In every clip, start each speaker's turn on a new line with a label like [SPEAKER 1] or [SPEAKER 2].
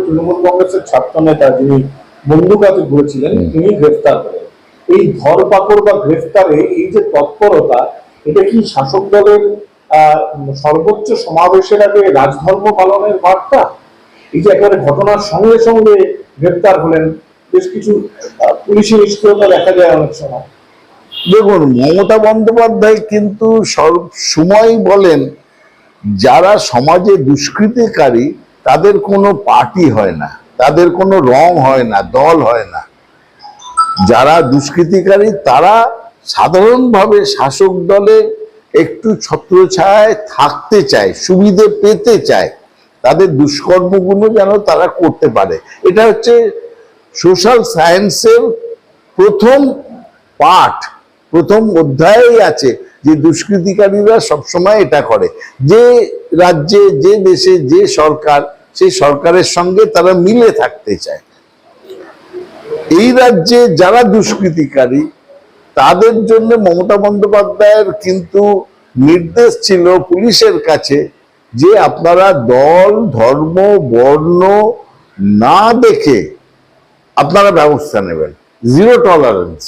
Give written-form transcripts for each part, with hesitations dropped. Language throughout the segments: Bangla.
[SPEAKER 1] তৃণমূল কংগ্রেসের ছাত্র নেতা যিনি বন্দুকাতে ঘুরেছিলেন তিনি গ্রেফতার হলেন। এই ধরপাকড় বা গ্রেফতারে এই যে তৎপরতা, এটা কি শাসক দলের সর্বোচ্চ সমাবেশের আগে রাজধর্ম পালনের বার্তা? এই যে একেবারে ঘটনার সঙ্গে সঙ্গে গ্রেফতার হলেন, বেশ কিছু পুলিশি নিষ্ক্রিয়তা দেখা যায় অনেক সময়।
[SPEAKER 2] দেখুন, মমতা বন্দ্যোপাধ্যায় কিন্তু সব সময় বলেন যারা সমাজে দুষ্কৃতিকারী তাদের কোনো পার্টি হয় না, তাদের কোনো রং হয় না, দল হয় না। যারা দুষ্কৃতিকারী তারা সাধারণভাবে শাসক দলে একটু ছত্রছায়ায় থাকতে চায়, সুবিধে পেতে চায়, তাদের দুষ্কর্মগুলো যেন তারা করতে পারে। এটা হচ্ছে সোশ্যাল সায়েন্সের প্রথম পাঠ, প্রথম অধ্যায়েই আছে যে দুষ্কৃতিকারীরা সবসময় এটা করে। যে রাজ্যে, যে দেশে যে সরকার, সেই সরকারের সঙ্গে তারা মিলে থাকতে চায়। এই রাজ্যে যারা দুষ্কৃতিকারী তাদের জন্য মমতা বন্দ্যোপাধ্যায়ের কিন্তু নির্দেশ ছিল পুলিশের কাছে যে আপনারা দল, ধর্ম, বর্ণ না দেখে আপনারা ব্যবস্থা নেবেন, জিরো টলারেন্স।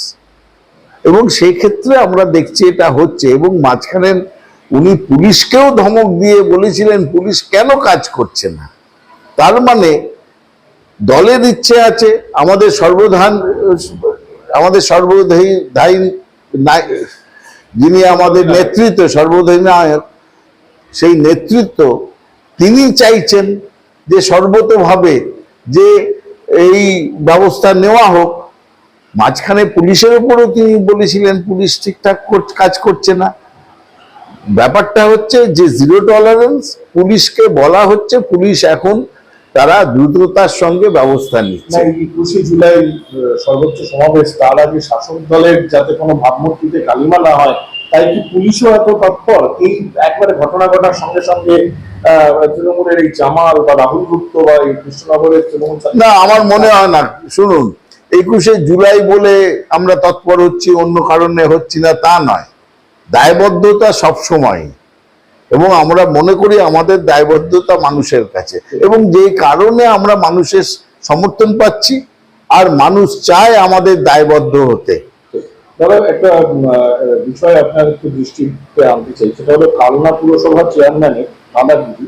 [SPEAKER 2] এবং সেই ক্ষেত্রে আমরা দেখছি এটা হচ্ছে। এবং মাঝখানে উনি পুলিশকেও ধমক দিয়ে বলেছিলেন পুলিশ কেন কাজ করছে না। তার মানে দলের ইচ্ছে আছে আমাদের সর্বদায়ী যিনি আমাদের নেতৃত্ব, সর্বদায়ী সেই নেতৃত্ব তিনি চাইছেন যে সর্বতোভাবে যে এই ব্যবস্থা নেওয়া হোক। মাঝখানে পুলিশের উপরও তিনি বলেছিলেন পুলিশ ঠিকঠাক কাজ করছে না। ব্যাপারটা হচ্ছে যে জিরো টলারেন্স, পুলিশকে বলা হচ্ছে পুলিশ এখন তারা দ্রুততার সঙ্গে ব্যবস্থা নিচ্ছে।
[SPEAKER 1] 21শে জুলাই সর্বোচ্চ সমাবেশ, তার আগে শাসক দলের যাতে কোনো ভাবমূর্তিতে কালিমা না হয়, তাই কি পুলিশও এত তৎপর? এই একবারে ঘটনা ঘটার সঙ্গে সঙ্গে তৃণমূলের এই জামাল বা রাহুল গুপ্ত বা এই কৃষ্ণনগরের তৃণমূল,
[SPEAKER 2] না আমার মনে হয় না। শুনুন, 21শে জুলাই বলে আমরা তৎপর হচ্ছি, অন্য কারণে হচ্ছি না তা নয়। দায়বদ্ধতা সবসময়, এবং আমরা মনে করি আমাদের দায়বদ্ধতা মানুষের কাছে, এবং যে কারণে আমরা মানুষের সমর্থন পাচ্ছি আর মানুষ চায় আমাদের দায়বদ্ধ হতে।
[SPEAKER 1] তবে একটা বিষয় আপনার একটু দৃষ্টিতে আনতে চাই, সেটা হলো কালনা পুরসভার চেয়ারম্যানের দাদাগিরি।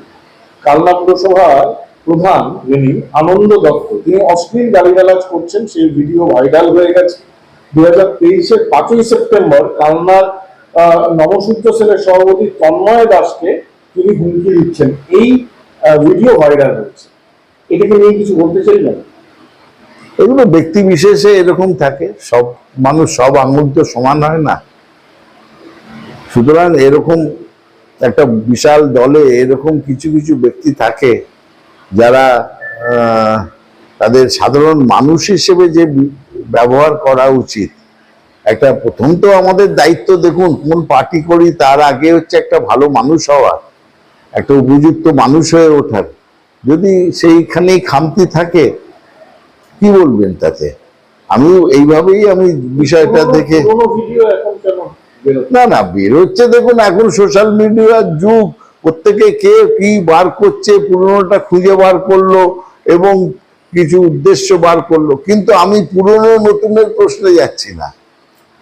[SPEAKER 1] কালনা পুরসভার প্রধান যিনি আনন্দ দত্ত, তিনি অশ্লীল গালিগালাজ করছেন, সেই ভিডিও ভাইরাল হয়ে গেছে। 2023-এর 5ই সেপ্টেম্বর কালনার নবসূত্র সেলের সভাপতি তন্ময় দাসকে তিনি হুমকি দিচ্ছেন, এই ভিডিও ভাইরাল হয়েছে। এটাকে নিয়ে কিছু বলতে চাইলেন?
[SPEAKER 2] এগুলো ব্যক্তি বিশেষে এরকম থাকে, সব মানুষ সব আঙুল তো সমান হয় না। সুতরাং এরকম একটা বিশাল দলে এরকম কিছু কিছু ব্যক্তি থাকে যারা তাদের সাধারণ মানুষ হিসেবে যে ব্যবহার করা উচিত। একটা প্রথম তো আমাদের দায়িত্ব, দেখুন কোন পার্টি করি তার আগে হচ্ছে একটা ভালো মানুষ হওয়া, একটা উপযুক্ত মানুষ হয়ে ওঠার। যদি সেইখানেই খামতি থাকে কি বলবেন তাতে? আমি এইভাবেই আমি বিষয়টা দেখে, না বেরোচ্ছে। দেখুন এখন সোশ্যাল মিডিয়ার যুগ, প্রত্যেকে কে কি বার করছে, পুরোনোটা খুঁজে বার করলো এবং কিছু উদ্দেশ্য বার করলো। কিন্তু আমি পুরনো নতুনের প্রশ্নে যাচ্ছি না।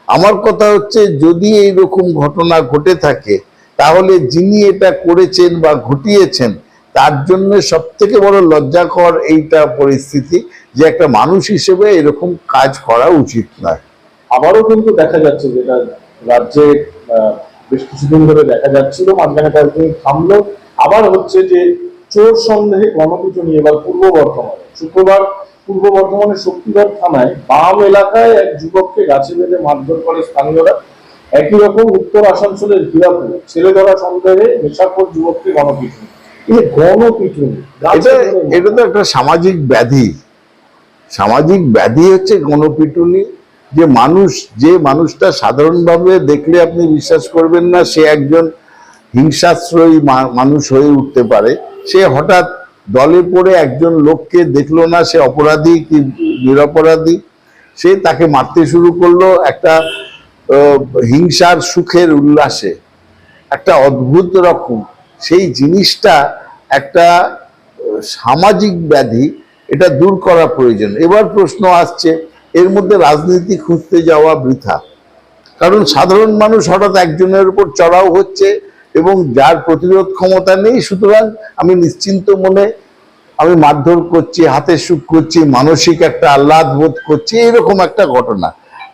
[SPEAKER 2] আমার কথা হচ্ছে যদি এইরকম ঘটনা ঘটে থাকে তাহলে যিনি এটা করেছেন বা ঘটিয়েছেন তার জন্য সব থেকে বড় লজ্জাকর এইটা পরিস্থিতি যে একটা মানুষ হিসেবে এরকম কাজ করা উচিত নয়।
[SPEAKER 1] আবারও কিন্তু দেখা যাচ্ছে যেটা রাজ্যে বেশ কিছুদিন ধরে দেখা যাচ্ছিল, মাঝখানে কয়েকদিন থামলো, আবার হচ্ছে যে চোর সন্দেহে গণপিটুনি। এবার পূর্ব বর্ধমানে শুক্রবার পূর্ব বর্ধমানের শক্তিগড় থানায় বাম এলাকায় এক যুবককে গাছে বেঁধে মারধর করে স্থানীয়রা। একই রকম উত্তর আসানসোলের হীরাপুরে ছেলে ধরা সন্দেহে নেশাখোর যুবককে গণপিটুনি। গণপিটুনি
[SPEAKER 2] এটা তো একটা সামাজিক ব্যাধি। সামাজিক ব্যাধি হচ্ছে গণপিটুনি। যে মানুষটা সাধারণভাবে দেখলে আপনি বিশ্বাস করবেন না সে একজন হিংসাশ্রয়ী মানুষ হয়ে উঠতে পারে, সে হঠাৎ দলে পড়ে একজন লোককে দেখলো না সে অপরাধী কি নিরপরাধী, সে তাকে মারতে শুরু করলো একটা হিংসার সুখের উল্লাসে, একটা অদ্ভুত রকম। সেই জিনিসটা একটা সামাজিক ব্যাধি এটা দূর করা প্রয়োজন। এবার প্রশ্ন আসছে, এর মধ্যে রাজনীতি খুঁজতে যাওয়া বৃথা, কারণ সাধারণ মানুষ হঠাৎ একজনের উপর চড়াও হচ্ছে এবং যার প্রতিরোধ ক্ষমতা নেই, সুতরাং আমি নিশ্চিন্ত মনে আমি মারধর করছি, হাতে সুখ করছি, মানসিক একটা আহ্লাদ বোধ করছি, এরকম একটা ঘটনা।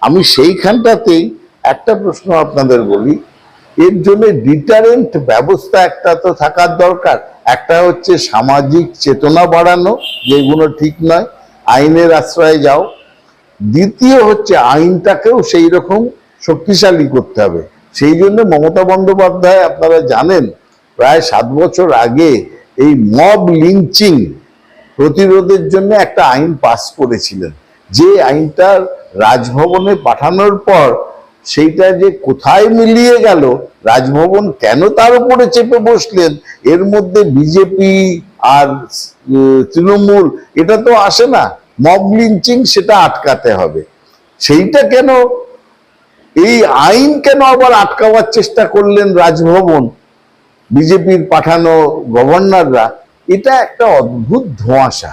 [SPEAKER 2] আমি সেইখানটাতেই একটা প্রশ্ন আপনাদের বলি, এর জন্য ডিটারেন্ট ব্যবস্থা একটা তো থাকার দরকার। একটা হচ্ছে সামাজিক চেতনা বাড়ানো, যেগুলো ঠিক নয়, আইনের আশ্রয়ে যাও। দ্বিতীয় হচ্ছে আইনটাকেও সেই রকম শক্তিশালী করতে হবে। সেই জন্য মমতা বন্দ্যোপাধ্যায়, আপনারা জানেন, প্রায় 7 বছর আগে এই মব লিঞ্চিং প্রতিরোধের জন্য একটা আইন পাস করেছিলেন, যে আইনটা রাজভবনে পাঠানোর পর সেইটা যে কোথায় মিলিয়ে গেল, রাজভবন কেন তার উপরে চেপে বসলেন, এর মধ্যে বিজেপি আর তৃণমূল এটা তো আসে না। মব লিঞ্চিং সেটা আটকাতে হবে, সেইটা কেন, এই আইন কেন আবার আটকাবার চেষ্টা করলেন রাজভবন, বিজেপির পাঠানো গভর্নররা, এটা একটা অদ্ভুত ধোঁয়াশা।